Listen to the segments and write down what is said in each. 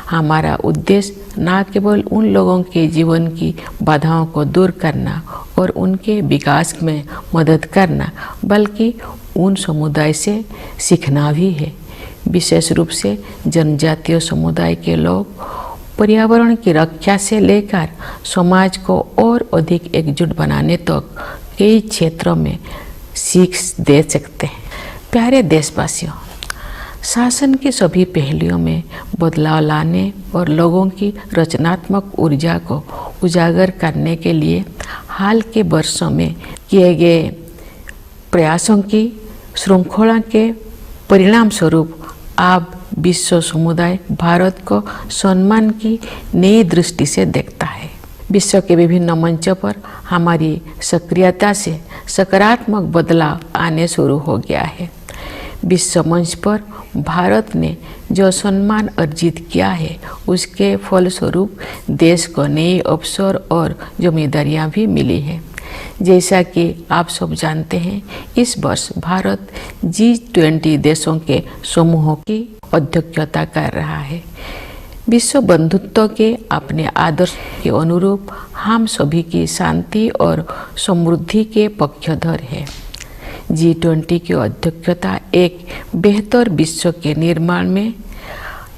हमारा उद्देश्य न केवल उन लोगों के जीवन की बाधाओं को दूर करना और उनके विकास में मदद करना, बल्कि उन समुदाय से सीखना भी है। विशेष रूप से जनजातीय समुदाय के लोग पर्यावरण की रक्षा से लेकर समाज को और अधिक एकजुट बनाने तक कई क्षेत्रों में सीख दे सकते हैं। प्यारे देशवासियों, शासन के सभी पहलुओं में बदलाव लाने और लोगों की रचनात्मक ऊर्जा को उजागर करने के लिए हाल के वर्षों में किए गए प्रयासों की श्रृंखला के परिणाम स्वरूप अब विश्व समुदाय भारत को सम्मान की नई दृष्टि से देखता है। विश्व के विभिन्न मंचों पर हमारी सक्रियता से सकारात्मक बदलाव आने शुरू हो गया है। विश्व मंच पर भारत ने जो सम्मान अर्जित किया है, उसके फलस्वरूप देश को नए अवसर और जिम्मेदारियां भी मिली है। जैसा कि आप सब जानते हैं, इस वर्ष भारत G20 देशों के समूह की अध्यक्षता कर रहा है। विश्व बंधुत्व के अपने आदर्श के अनुरूप हम सभी की शांति और समृद्धि के पक्षधर है। G20 की अध्यक्षता एक बेहतर विश्व के निर्माण में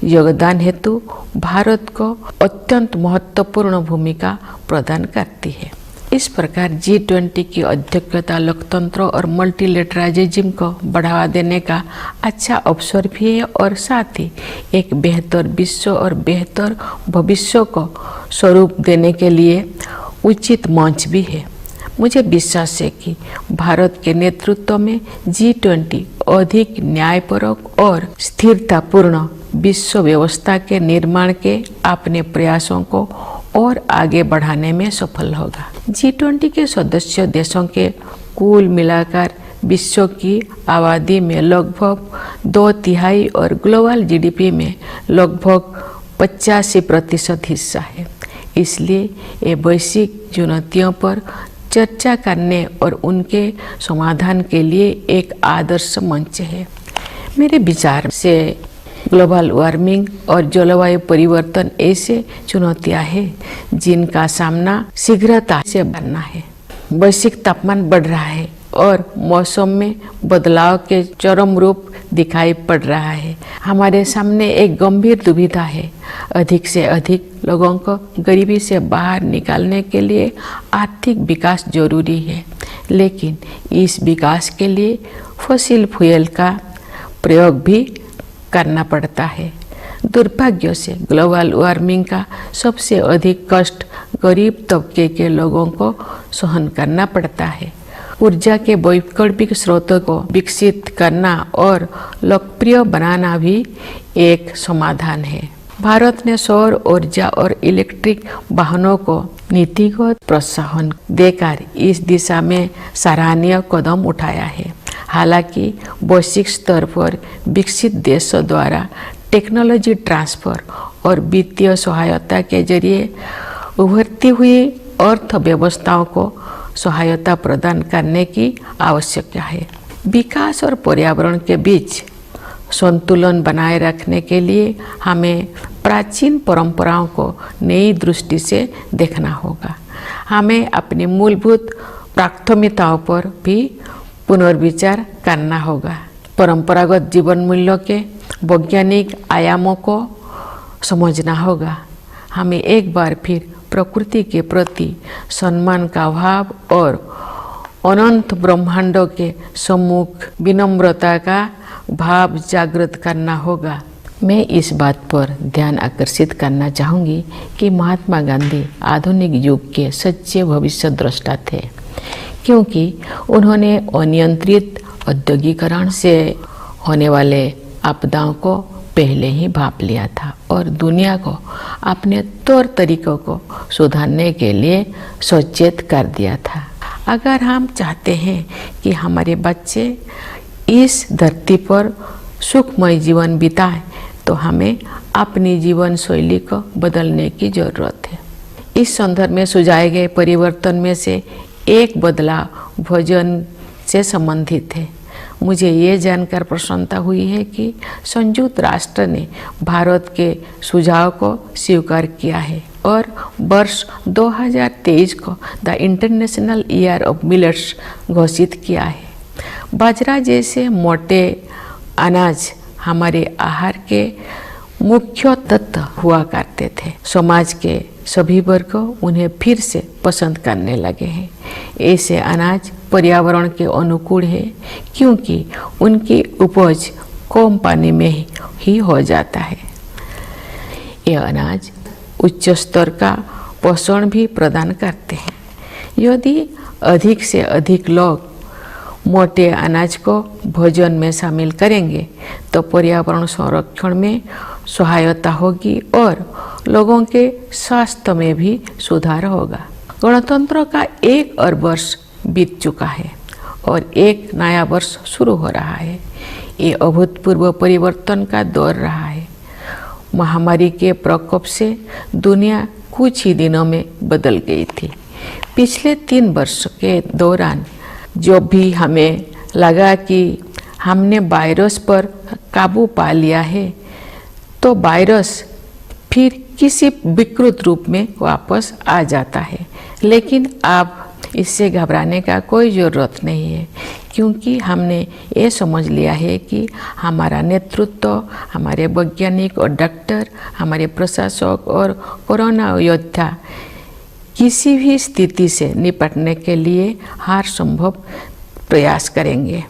योगदान हेतु भारत को अत्यंत महत्वपूर्ण भूमिका प्रदान करती है। इस प्रकार G20 की अध्यक्षता लोकतंत्र और मल्टीलेटरलिज्म को बढ़ावा देने का अच्छा अवसर भी है और साथ ही एक बेहतर विश्व और बेहतर भविष्य को स्वरूप देने के लिए उचित मंच भी है। मुझे विश्वास है कि भारत के नेतृत्व में G20 अधिक न्यायपरक और स्थिरतापूर्ण विश्व व्यवस्था के निर्माण के अपने प्रयासों को और आगे बढ़ाने में सफल होगा। G20 के सदस्य देशों के कुल मिलाकर विश्व की आबादी में लगभग 2/3 और ग्लोबल GDP में लगभग 85% हिस्सा है। इसलिए ये वैश्विक चुनौतियों पर चर्चा करने और उनके समाधान के लिए एक आदर्श मंच है। मेरे विचार से ग्लोबल वार्मिंग और जलवायु परिवर्तन ऐसे चुनौतियां हैं जिनका सामना शीघ्रता से करना है। वैश्विक तापमान बढ़ रहा है और मौसम में बदलाव के चरम रूप दिखाई पड़ रहा है। हमारे सामने एक गंभीर दुविधा है। अधिक से अधिक लोगों को गरीबी से बाहर निकालने के लिए आर्थिक विकास जरूरी है, लेकिन इस विकास के लिए फॉसिल फ्यूल का प्रयोग भी करना पड़ता है। दुर्भाग्य से ग्लोबल वार्मिंग का सबसे अधिक कष्ट गरीब तबके के लोगों को सहन करना पड़ता है। ऊर्जा के वैकल्पिक स्रोतों को विकसित करना और लोकप्रिय बनाना भी एक समाधान है। भारत ने सौर ऊर्जा और इलेक्ट्रिक वाहनों को नीतिगत प्रोत्साहन देकर इस दिशा में सराहनीय कदम उठाया है। हालांकि वैश्विक स्तर पर विकसित देशों द्वारा टेक्नोलॉजी ट्रांसफर और वित्तीय सहायता के जरिए उभरती हुई अर्थव्यवस्थाओं को सहायता प्रदान करने की आवश्यकता है। विकास और पर्यावरण के बीच संतुलन बनाए रखने के लिए हमें प्राचीन परंपराओं को नई दृष्टि से देखना होगा। हमें अपनी मूलभूत प्राथमिकताओं पर भी पुनर्विचार करना होगा। परंपरागत जीवन मूल्यों के वैज्ञानिक आयामों को समझना होगा। हमें एक बार फिर प्रकृति के प्रति सम्मान का भाव और अनंत ब्रह्मांडों के सम्मुख विनम्रता का भाव जागृत करना होगा। मैं इस बात पर ध्यान आकर्षित करना चाहूँगी कि महात्मा गांधी आधुनिक युग के सच्चे भविष्य द्रष्टा थे, क्योंकि उन्होंने अनियंत्रित औद्योगिकरण से होने वाले आपदाओं को पहले ही भांप लिया था और दुनिया को अपने तौर तरीकों को सुधारने के लिए सचेत कर दिया था। अगर हम चाहते हैं कि हमारे बच्चे इस धरती पर सुखमय जीवन बिताएं, तो हमें अपनी जीवन शैली को बदलने की जरूरत है। इस संदर्भ में सुझाए गए परिवर्तन में से एक बदलाव भोजन से संबंधित है। मुझे ये जानकर प्रसन्नता हुई है कि संयुक्त राष्ट्र ने भारत के सुझाव को स्वीकार किया है और वर्ष 2023 को the international year of millets घोषित किया है। बाजरा जैसे मोटे अनाज हमारे आहार के मुख्य तत्व हुआ करते थे। समाज के सभी वर्ग उन्हें फिर से पसंद करने लगे हैं। ऐसे अनाज पर्यावरण के अनुकूल है क्योंकि उनकी उपज कम पानी में ही हो जाता है। ये अनाज उच्च स्तर का पोषण भी प्रदान करते हैं। यदि अधिक से अधिक लोग मोटे अनाज को भोजन में शामिल करेंगे तो पर्यावरण संरक्षण में सहायता होगी और लोगों के स्वास्थ्य में भी सुधार होगा। गणतंत्र का 1 और वर्ष बीत चुका है और एक नया वर्ष शुरू हो रहा है। ये अभूतपूर्व परिवर्तन का दौर रहा है। महामारी के प्रकोप से दुनिया कुछ ही दिनों में बदल गई थी। पिछले 3 वर्ष के दौरान जो भी हमें लगा कि हमने वायरस पर काबू पा लिया है, तो वायरस फिर किसी विकृत रूप में वापस आ जाता है। लेकिन अब इससे घबराने का कोई ज़रूरत नहीं है क्योंकि हमने ये समझ लिया है कि हमारा नेतृत्व, हमारे वैज्ञानिक और डॉक्टर, हमारे प्रशासक और कोरोना योद्धा किसी भी स्थिति से निपटने के लिए हर संभव प्रयास करेंगे।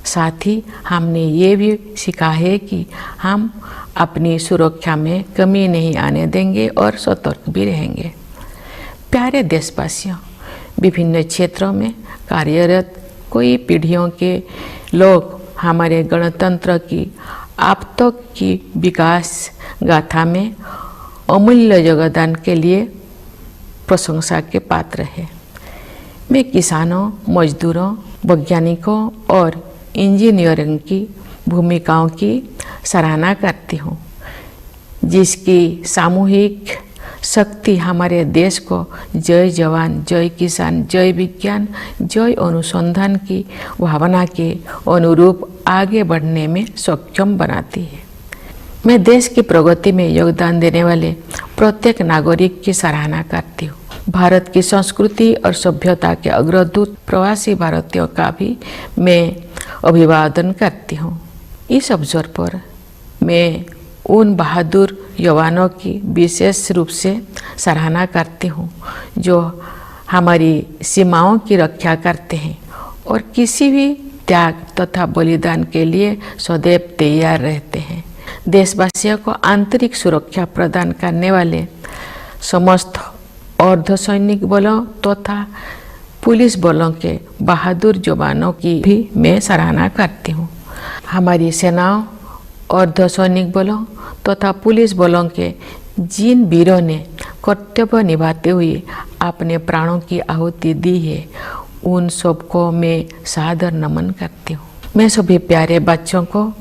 साथ ही हमने ये भी सीखा है कि हम अपनी सुरक्षा में कमी नहीं आने देंगे और सतर्क भी रहेंगे। प्यारे देशवासियों, विभिन्न क्षेत्रों में कार्यरत कई पीढ़ियों के लोग हमारे गणतंत्र की अब तक की विकास गाथा में अमूल्य योगदान के लिए प्रशंसा के पात्र है। मैं किसानों, मजदूरों, वैज्ञानिकों और इंजीनियरों की भूमिकाओं की सराहना करती हूँ, जिसकी सामूहिक शक्ति हमारे देश को जय जवान, जय किसान, जय विज्ञान, जय अनुसंधान की भावना के अनुरूप आगे बढ़ने में सक्षम बनाती है। मैं देश की प्रगति में योगदान देने वाले प्रत्येक नागरिक की सराहना करती हूँ। भारत की संस्कृति और सभ्यता के अग्रदूत प्रवासी भारतीयों का भी मैं अभिवादन करती हूँ। इस अवसर पर मैं उन बहादुर जवानों की विशेष रूप से सराहना करती हूँ जो हमारी सीमाओं की रक्षा करते हैं और किसी भी त्याग तथा बलिदान के लिए सदैव तैयार रहते हैं। देशवासियों को आंतरिक सुरक्षा प्रदान करने वाले समस्त अर्धसैनिक बलों तथा पुलिस बलों के बहादुर जवानों की भी मैं सराहना करती हूँ। हमारी सेनाओं, अर्धसैनिक बलों तथा पुलिस बलों के जिन वीरों ने कर्तव्य निभाते हुए अपने प्राणों की आहुति दी है, उन सबको मैं सादर नमन करती हूँ। मैं सभी प्यारे बच्चों को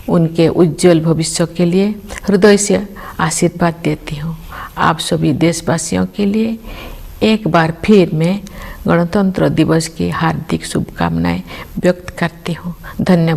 उनके उज्जवल भविष्य के लिए हृदय से आशीर्वाद देती हूँ। आप सभी देशवासियों के लिए एक बार फिर मैं गणतंत्र दिवस की हार्दिक शुभकामनाएं व्यक्त करती हूँ। धन्यवाद।